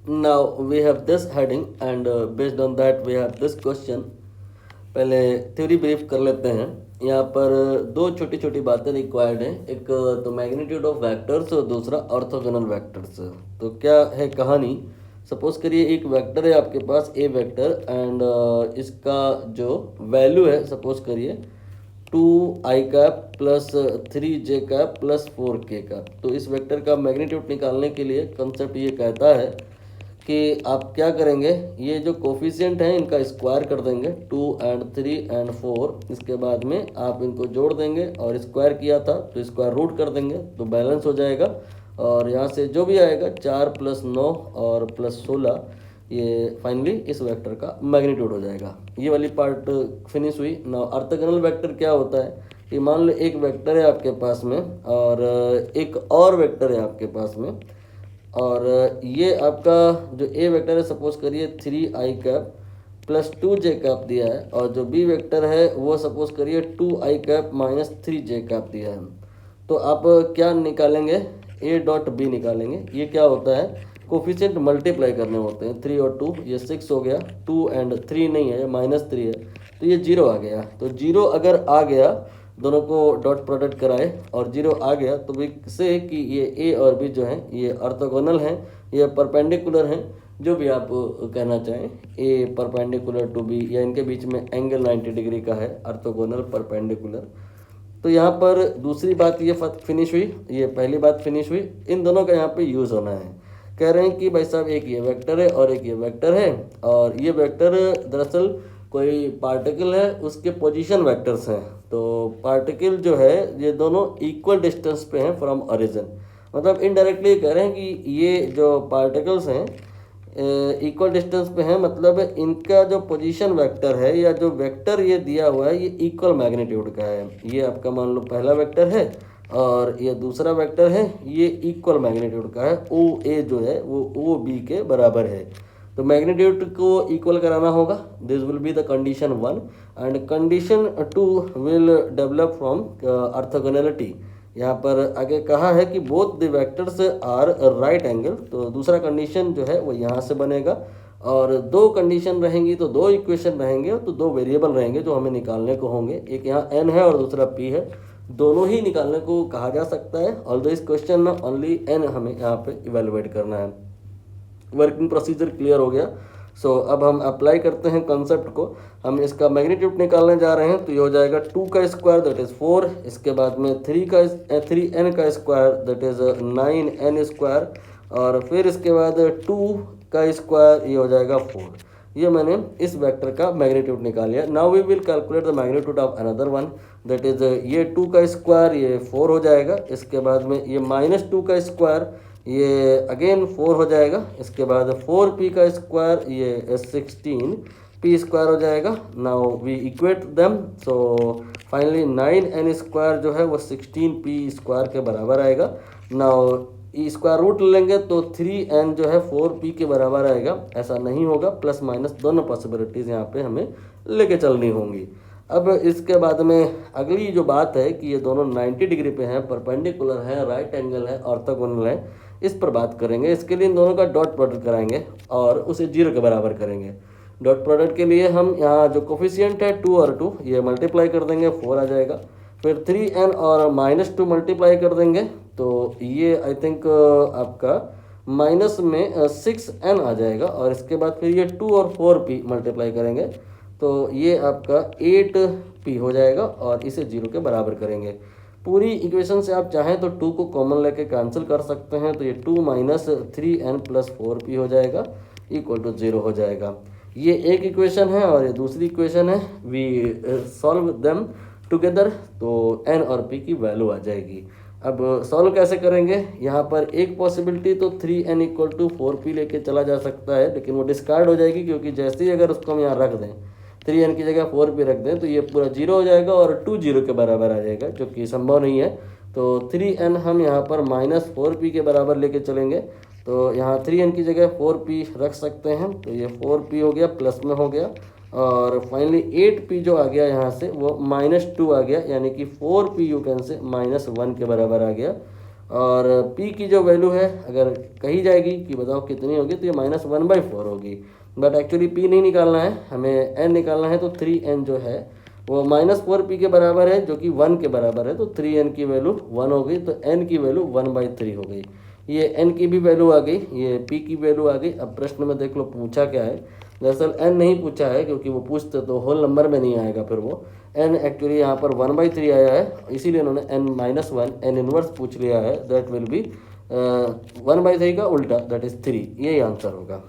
Now we have this heading and based on that we have this question. पहले theory brief कर लेते हैं। यहाँ पर दो छोटी छोटी बातें रिक्वायर्ड हैं, एक तो मैग्नीट्यूड ऑफ वेक्टर्स और दूसरा ऑर्थोगोनल वेक्टर्स। तो क्या है कहानी, सपोज करिए एक वेक्टर है आपके पास ए वेक्टर एंड इसका जो वैल्यू है सपोज करिए 2i cap plus 3j cap plus 4k cap. तो इस वेक्टर का मैग्नीट्यूड निकालने के लिए कंसेप्ट ये कहता है कि आप क्या करेंगे, ये जो कोफिशिएंट हैं इनका स्क्वायर कर देंगे 2 एंड 3 एंड 4। इसके बाद में आप इनको जोड़ देंगे और स्क्वायर किया था तो स्क्वायर रूट कर देंगे तो बैलेंस हो जाएगा। और यहाँ से जो भी आएगा 4 प्लस 9 और प्लस 16, ये फाइनली इस वेक्टर का मैग्नीट्यूड हो जाएगा। ये वाली पार्ट फिनिश हुई। ना ऑर्थोगोनल वेक्टर क्या होता है कि मान लो एक वेक्टर है आपके पास में और एक और वेक्टर है आपके पास में, और ये आपका जो ए वेक्टर है सपोज करिए 3i cap plus 2j cap दिया है, और जो बी वेक्टर है वो सपोज करिए 2i cap minus 3j cap दिया है। तो आप क्या निकालेंगे, ए डॉट बी निकालेंगे। ये क्या होता है, कोफिशिएंट मल्टीप्लाई करने होते हैं। 3 और 2 ये 6 हो गया, 2 एंड 3 नहीं है, ये -3 है, तो ये 0 आ गया। तो 0 अगर आ गया, दोनों को डॉट प्रोडक्ट कराए और 0 आ गया तो वी से कि ये ए और बी जो हैं ये ऑर्थोगोनल हैं, ये परपेंडिकुलर हैं, जो भी आप कहना चाहें, ए परपेंडिकुलर टू बी, या इनके बीच में एंगल 90 डिग्री का है, ऑर्थोगोनल परपेंडिकुलर। तो यहाँ पर दूसरी बात ये फिनिश हुई, ये पहली बात फिनिश हुई। इन दोनों का यहाँ पे यूज़ होना है। कह रहे हैं कि भाई साहब एक ये वेक्टर है और एक ये वेक्टर है, और ये वेक्टर दरअसल कोई पार्टिकल है उसके पोजीशन वेक्टर्स हैं। तो पार्टिकल जो है ये दोनों इक्वल डिस्टेंस पे हैं फ्रॉम ओरिजिन। मतलब इनडायरेक्टली कह रहे हैं कि ये जो पार्टिकल्स हैं इक्वल डिस्टेंस पे हैं, मतलब इनका जो पोजीशन वेक्टर है या जो वेक्टर ये दिया हुआ है ये इक्वल मैग्नीट्यूड का है। ये आपका मान लो पहला वेक्टर है और ये दूसरा वेक्टर है, ये इक्वल मैग्नीट्यूड का है। ओ ए जो है वो ओ बी के बराबर है। तो मैग्नीट्यूड को इक्वल कराना होगा, this will be the condition 1 and condition 2 will develop from orthogonality. यहाँ पर आगे कहा है कि both the vectors are right angle, तो दूसरा कंडीशन जो है वो यहाँ से बनेगा। और दो कंडीशन रहेंगी तो दो इक्वेशन रहेंगे, तो दो वेरिएबल रहेंगे जो हमें निकालने को होंगे। एक यहाँ n है और दूसरा p है, दोनों ही निकालने को कहा जा सकता है। ऑल्दो इस क्वेश्चन में ओनली n हमें यहाँ पे इवेलुएट करना है। वर्किंग प्रोसीजर क्लियर हो गया। सो अब हम अप्लाई करते हैं कॉन्सेप्ट को। हम इसका मैग्नीट्यूड निकालने जा रहे हैं, तो ये हो जाएगा 2 का स्क्वायर दैट इज़ 4, इसके बाद में 3n का square that is 9n square, और फिर इसके बाद 2 का स्क्वायर ये हो जाएगा 4। ये मैंने इस वेक्टर का मैग्नीट्यूड निकाल लिया। Now we will calculate the magnitude of another one that is ये 2 का स्क्वायर ये 4 हो जाएगा, इसके बाद में ये -2 का स्क्वायर ये अगेन 4 हो जाएगा, इसके बाद 4p का स्क्वायर ये 16p स्क्वायर हो जाएगा। Now we equate them, so finally 9n square जो है वो 16p स्क्वायर के बराबर आएगा। नाउ स्क्वायर रूट लेंगे तो 3n जो है 4p के बराबर आएगा। ऐसा नहीं होगा, प्लस माइनस दोनों पॉसिबिलिटीज़ यहाँ पे हमें लेके चलनी होंगी। अब इसके बाद में अगली जो बात है कि ये दोनों 90 डिग्री पे हैं, परपेंडिकुलर हैं, राइट एंगल है, ऑर्थोगोनल है, इस पर बात करेंगे। इसके लिए इन दोनों का डॉट प्रोडक्ट कराएंगे और उसे 0 के बराबर करेंगे। डॉट प्रोडक्ट के लिए हम यहाँ जो कोफिशिएंट है 2 और 2 ये मल्टीप्लाई कर देंगे, 4 आ जाएगा। फिर 3n और -2 मल्टीप्लाई कर देंगे, तो ये आई थिंक आपका माइनस में 6n आ जाएगा। और इसके बाद फिर ये 2 और 4p मल्टीप्लाई करेंगे, तो ये आपका 8p हो जाएगा और इसे 0 के बराबर करेंगे। पूरी इक्वेशन से आप चाहें तो 2 को कॉमन लेके कैंसिल कर सकते हैं, तो ये 2 माइनस 3n प्लस 4p हो जाएगा इक्वल टू 0 हो जाएगा। ये एक इक्वेशन है और ये दूसरी इक्वेशन है। वी सॉल्व देम टुगेदर, तो n और p की वैल्यू आ जाएगी। अब सॉल्व कैसे करेंगे, यहाँ पर एक पॉसिबिलिटी तो 3n इक्वल टू 4p लेके चला जा सकता है, लेकिन वो डिस्कार्ड हो जाएगी क्योंकि जैसे ही अगर उसको हम यहाँ रख दें 3n की जगह 4p रख दें तो ये पूरा 0 हो जाएगा और 2 0 के बराबर आ जाएगा, जो कि संभव नहीं है। तो 3n हम यहाँ पर -4p के बराबर लेके चलेंगे, तो यहाँ 3n की जगह 4p रख सकते हैं, तो ये 4p हो गया, प्लस में हो गया, और फाइनली 8p जो आ गया यहाँ से वो -2 आ गया, यानी कि 4p यू कैन से -1 के बराबर आ गया। और p की जो वैल्यू है अगर कही जाएगी कि बताओ कितनी होगी, तो ये -1/4 होगी। बट एक्चुअली p नहीं निकालना है, हमें n निकालना है। तो 3n जो है वो -4p के बराबर है, जो कि 1 के बराबर है। तो 3n की वैल्यू 1 हो गई, तो n की वैल्यू 1/3 हो गई। ये n की भी वैल्यू आ गई, ये p की वैल्यू आ गई। अब प्रश्न में देख लो पूछा क्या है। दरअसल n नहीं पूछा है, क्योंकि वो पूछते तो होल नंबर में नहीं आएगा, फिर वो n एक्चुअली यहाँ पर 1/3 आया है, इसीलिए उन्होंने n-1 n इनवर्स पूछ लिया है। दैट विल बी 1/3 का उल्टा, दैट इज 3। यही आंसर होगा।